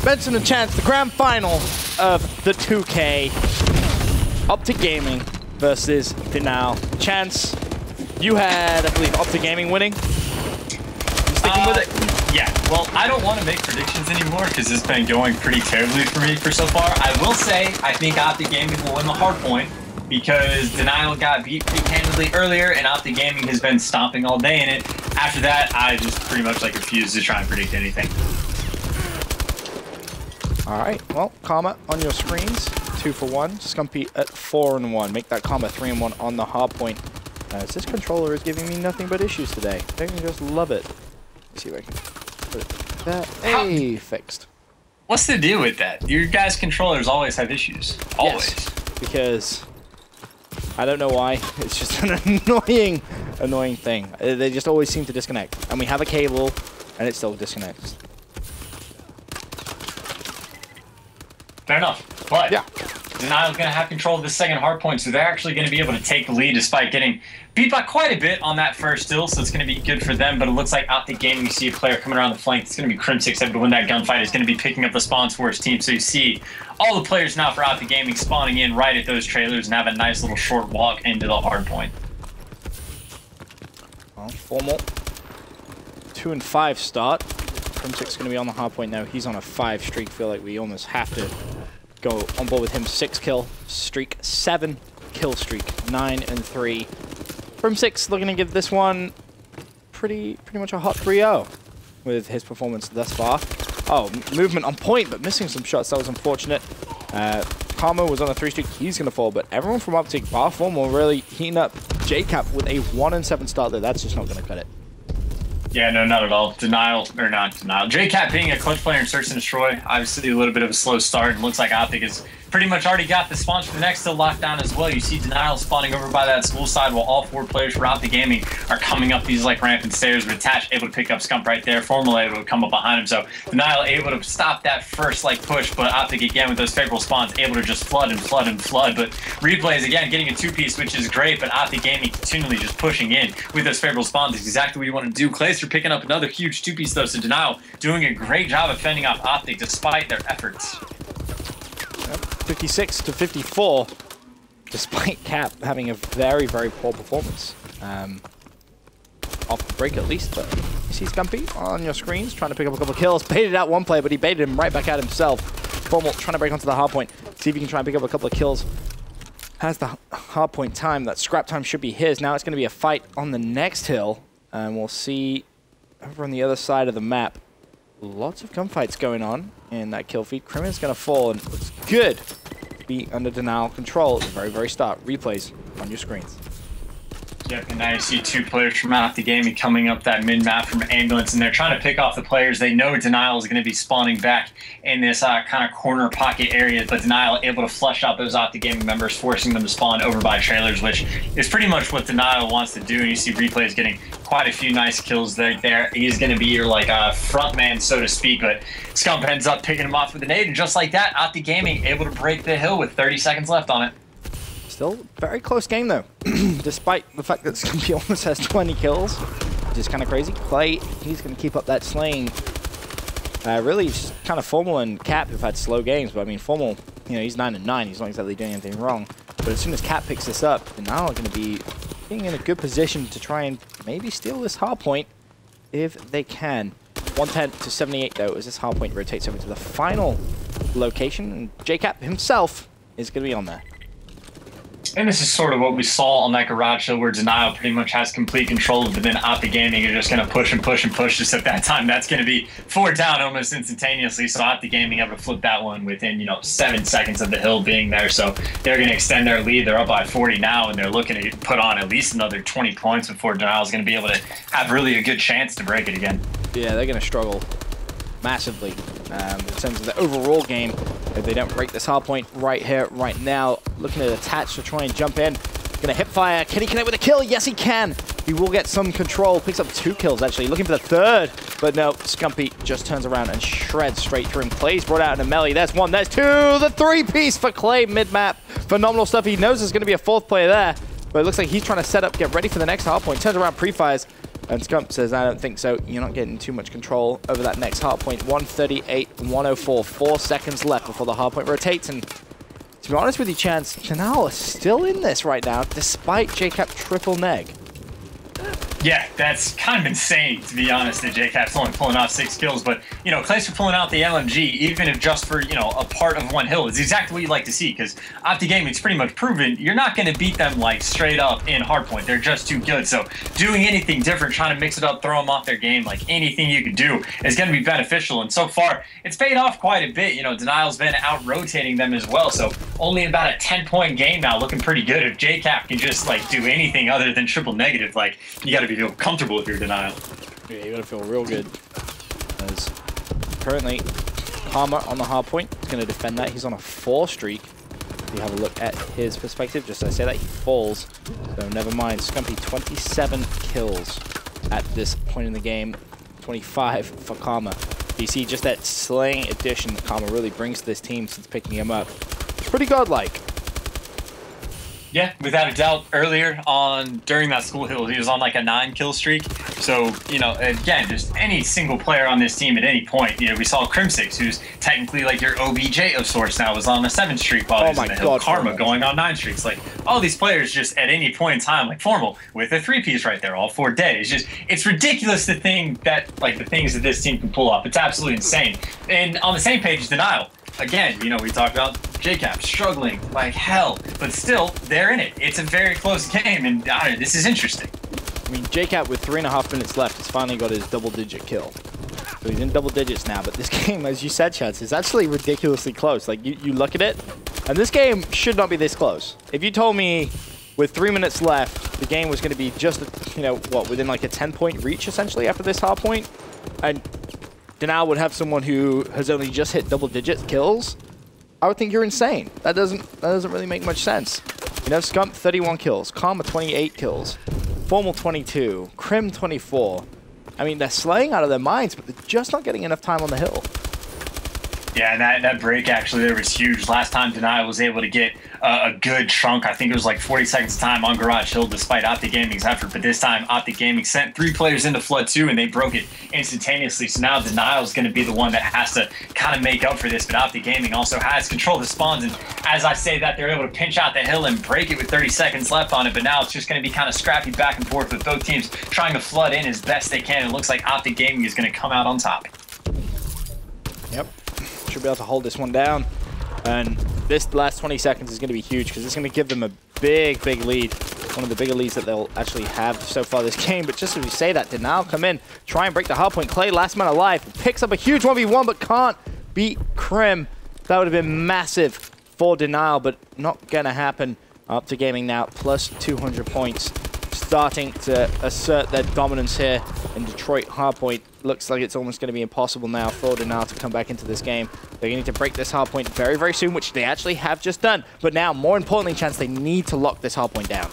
Benson and Chance, the grand final of the 2K. OpTic Gaming versus Denial. Chance, you had, I believe, OpTic Gaming winning. You sticking with it? Yeah, well, I don't want to make predictions anymore because it's been going pretty terribly for me for so far. I will say I think OpTic Gaming will win the hard point because Denial got beat pretty handedly earlier and OpTic Gaming has been stomping all day in it. After that, I just pretty much refuse to try and predict anything. All right, well, Karma on your screens, 2 for 1. Scumpy at 4 and 1. Make that Karma 3 and 1 on the hard point. As this controller is giving me nothing but issues today. Don't you just love it? Let's see if I can put it there. Hey, fixed. What's the deal with that? Your guys' controllers always have issues. Always. Yes, because I don't know why. It's just an annoying thing. They just always seem to disconnect. And we have a cable, and it still disconnects. Fair enough, but yeah. Denial's going to have control of the second hard point, so they're actually going to be able to take the lead despite getting beat by quite a bit on that first still, so it's going to be good for them, but it looks like OpTic Gaming, you see a player coming around the flank. It's going to be Crim6 able to win that gunfight. It's going to be picking up the spawns for his team, so you see all the players now for OpTic Gaming spawning in right at those trailers and have a nice little short walk into the hard point. Well, Formal, 2 and 5 start. Crim6 is going to be on the hard point now. He's on a 5 streak. Feel like we almost have to go on board with him. 6 kill streak, 7 kill streak, 9 and 3. Crim6 looking to give this one pretty much a hot 3-0 with his performance thus far. Oh, movement on point, but missing some shots. That was unfortunate. Karma was on a 3 streak. He's going to fall, but everyone from OpTic, bar Formal, really heating up. JCap with a 1 and 7 start there. That's just not going to cut it. Yeah, no, not at all. Denial, or not Denial. JCat being a clutch player in Search and Destroy, obviously a little bit of a slow start, and looks like OpTic has pretty much already got the spawns for the next to lock down as well. You see Denial spawning over by that school side while all 4 players for OpTic Gaming are coming up these rampant stairs, with Attach able to pick up Scump right there, Formal able to come up behind him, so Denial able to stop that first push, but OpTic again with those favorable spawns able to just flood and flood and flood, but Replays again getting a 2-piece, which is great, but OpTic Gaming continually just pushing in with those favorable spawns is exactly what you want to do. Clayster picking up another huge 2-piece though, so Denial doing a great job of fending off OpTic despite their efforts. 56 to 54, despite Cap having a very poor performance. Off the break at least, but you see Scumpy on your screens trying to pick up a couple of kills. Baited out one player, but he baited him right back at himself. Formal trying to break onto the hard point. See if he can try and pick up a couple of kills. Has the hard point time. That scrap time should be his. Now it's going to be a fight on the next hill. And we'll see over on the other side of the map. Lots of gunfights going on in that kill feed. Crim is going to fall, and it's good to be under Denial control at the very start. Replays on your screens. Yep, and now you see 2 players from OpTic Gaming coming up that mid-map from Ambulance, and they're trying to pick off the players. They know Denial is going to be spawning back in this kind of corner pocket area, but Denial able to flush out those OpTic Gaming members, forcing them to spawn over by trailers, which is pretty much what Denial wants to do. And you see Replays getting quite a few nice kills there. He's going to be your front man, so to speak, but Scump ends up picking him off with a nade, and just like that, OpTic Gaming able to break the hill with 30 seconds left on it. Still very close game though, despite the fact that Scumpy almost has 20 kills, which is kind of crazy. Clay, he's going to keep up that slaying. Really, just kind of Formal and Cap have had slow games, but I mean, Formal, he's 9 and 9. He's not exactly doing anything wrong. But as soon as Cap picks this up, they're now going to be being in a good position to try and maybe steal this hard point if they can. 110 to 78 though, as this hard point rotates over to the final location, and JCap himself is going to be on there. And this is sort of what we saw on that garage hill where Denial pretty much has complete control of it, but then OpTic Gaming are just going to push and push and push. Just at that time, that's going to be 4 down almost instantaneously. So OpTic Gaming able to flip that one within, 7 seconds of the hill being there. So they're going to extend their lead. They're up by 40 now, and they're looking to put on at least another 20 points before Denial is going to be able to have really a good chance to break it again. Yeah, they're going to struggle massively in terms of the overall game if they don't break this hard point right here, right now. Looking at Attach to try and jump in. Gonna hip fire. Can he connect with a kill? Yes, he can. He will get some control. Picks up 2 kills, actually. Looking for the 3rd. But no, Scumpy just turns around and shreds straight through him. Clay's brought out in a melee. There's 1, there's 2. The 3-piece for Clay mid-map. Phenomenal stuff. He knows there's going to be a 4th player there. But it looks like he's trying to set up, get ready for the next hard point. Turns around, pre-fires. And Scump says, I don't think so. You're not getting too much control over that next hard point. 138, 104. 4 seconds left before the hard point rotates. And to be honest with you, Chance, Janal is still in this right now, despite JCap triple neg. Yeah, that's kind of insane, to be honest, that JCap's only pulling off 6 kills. But, you know, Clayster pulling out the LMG, even if just for, you know, a part of one hill, is exactly what you'd like to see. Because OpTic Gaming's pretty much proven you're not going to beat them, like, straight up in hardpoint. They're just too good. So doing anything different, trying to mix it up, throw them off their game, like anything you could do is going to be beneficial. And so far, it's paid off quite a bit. You know, Denial's been out-rotating them as well. So only about a 10-point game now, looking pretty good. If JCap can just, like, do anything other than triple negative, like, you got to feel comfortable with your Denial. Yeah, you gotta feel real good. As currently, Karma on the hard point is going to defend that. He's on a 4 streak. If you have a look at his perspective, just as I say that, he falls. So never mind. Scumpy, 27 kills at this point in the game. 25 for Karma. You see just that slaying addition that Karma really brings to this team since picking him up. Pretty godlike. Yeah, without a doubt. Earlier on, during that school hill, he was on like a 9-kill streak. So, you know, again, just any single player on this team at any point. You know, we saw Crimsix, who's technically like your OBJ of sorts now, was on a 7 streak while he was in the hill. Karma going on 9 streaks. Like, all these players just at any point in time, like Formal with a 3-piece right there, all 4 dead. It's just, it's ridiculous to think that, like, the things that this team can pull off. It's absolutely insane. And on the same page, Denial. Again, you know, we talked about JCap struggling like hell, but still, they're in it. It's a very close game, and this is interesting. I mean, JCap with 3.5 minutes left has finally got his double-digit kill. So he's in double digits now, but this game, as you said, Chance, is actually ridiculously close. Like, you look at it, and this game should not be this close. If you told me with 3 minutes left, the game was going to be just, you know, what, within like a 10-point reach, essentially, after this hard point, and Denial would have someone who has only just hit double-digit kills, I would think you're insane. That doesn't really make much sense. You know, Scump 31 kills, Karma 28 kills, Formal 22, Crim 24. I mean, they're slaying out of their minds, but they're just not getting enough time on the hill. Yeah, and that break actually there was huge. Last time Denial was able to get a good chunk. I think it was like 40 seconds of time on Garage Hill despite OpTic Gaming's effort. But this time OpTic Gaming sent 3 players into Flood 2 and they broke it instantaneously. So now Denial is going to be the one that has to kind of make up for this. But OpTic Gaming also has control of the spawns. And as I say that, they're able to pinch out the hill and break it with 30 seconds left on it. But now it's just going to be kind of scrappy back and forth with both teams trying to flood in as best they can. It looks like OpTic Gaming is going to come out on top. Yep. Should be able to hold this one down. And this last 20 seconds is going to be huge because it's going to give them a big, big lead. One of the bigger leads that they'll actually have so far this game. But just as we say that, Denial come in, try and break the hard point. Clay, last man alive, picks up a huge 1v1 but can't beat Crim. That would have been massive for Denial, but not going to happen. OpTic Gaming now plus 200 points. Starting to assert their dominance here in Detroit hardpoint. Looks like it's almost going to be impossible now for Denial to come back into this game. They're going to need to break this hardpoint very, very soon, which they actually have just done. But now, more importantly, Chance, they need to lock this hardpoint down.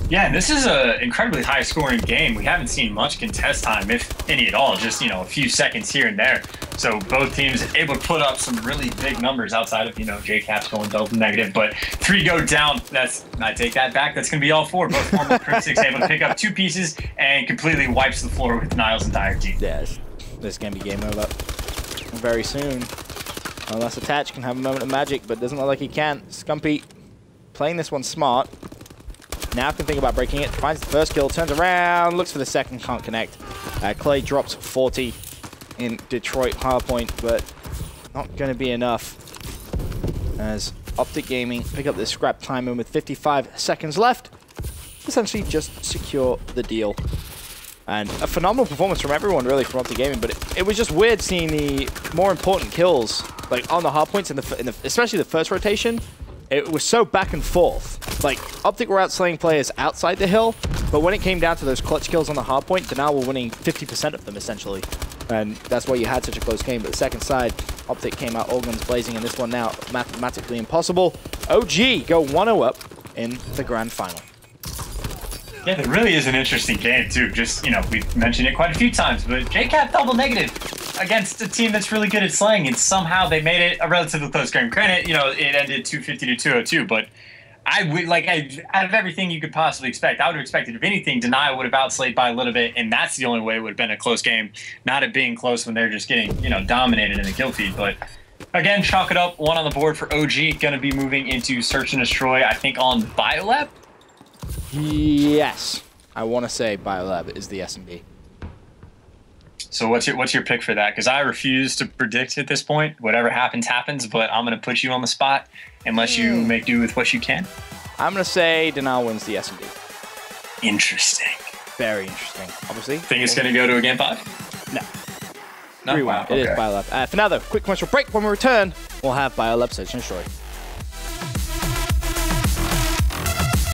Yeah, and this is an incredibly high-scoring game. We haven't seen much contest time, if any at all, just, you know, a few seconds here and there. So both teams able to put up some really big numbers outside of, you know, JCap's going double negative. But 3 go down. I take that back. That's going to be all 4. Both Formal and Crim 6 able to pick up 2 pieces and completely wipes the floor with Denial's entire team. Yeah, this can be game over very soon. Unless Attach can have a moment of magic, but doesn't look like he can. Scumpy playing this one smart. Now can think about breaking it. Finds the first kill, turns around, looks for the second, can't connect. Clay drops 40 in Detroit hardpoint, but not going to be enough. As OpTic Gaming pick up this scrap time and with 55 seconds left, essentially just secure the deal. And a phenomenal performance from everyone, really, from OpTic Gaming. But it was just weird seeing the more important kills, like on the hardpoints, especially the first rotation. It was so back and forth. Like, OpTic were outslaying players outside the hill, but when it came down to those clutch kills on the hardpoint, Denial were winning 50% of them, essentially. And that's why you had such a close game. But the second side, OpTic came out all guns blazing, and this one now mathematically impossible. OG go 1-0 up in the grand final. Yeah, it really is an interesting game, too. Just, you know, we've mentioned it quite a few times, but JCap double negative against a team that's really good at slaying, and somehow they made it a relatively close game. Granted, you know, it ended 250 to 202, but I would out of everything you could possibly expect, I would have expected, if anything, Denial would have outslayed by a little bit, and that's the only way it would have been a close game. Not it being close when they're just getting, dominated in the kill feed. But again, chalk it up. 1 on the board for OG. Going to be moving into Search and Destroy, I think, on Biolab. Yes, I want to say Biolab is the S&B. So what's your pick for that? Because I refuse to predict at this point. Whatever happens, happens. But I'm going to put you on the spot and let you make do with what you can. I'm going to say Denial wins the S&B. Interesting. Very interesting, obviously. Think it's going to go to a game 5? No. No? 3-1. Wow, It is Biolab. For now, though, quick commercial break. When we return, we'll have Biolab Search and Destroy.